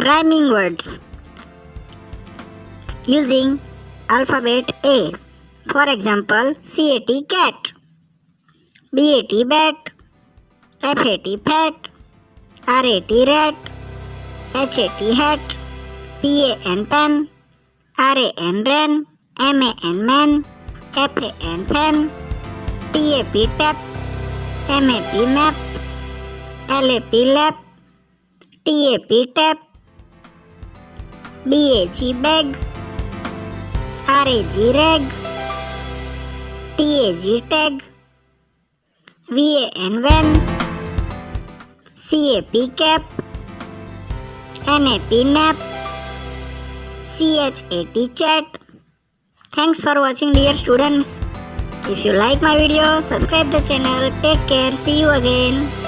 Rhyming words using alphabet A. For example, CAT cat, BAT bat, FAT fat, RAT rat, HAT hat, PAN pen, RAN ran, MAN man, FAN fan, TAP tap, MAP map, LAP lap, TAP tap, BAG bag, RAG rag, TAG tag, VAN van, CAP cap, NAP nap, CHAT chat. Thanks for watching, dear students. If you like my video, subscribe the channel. Take care. See you again.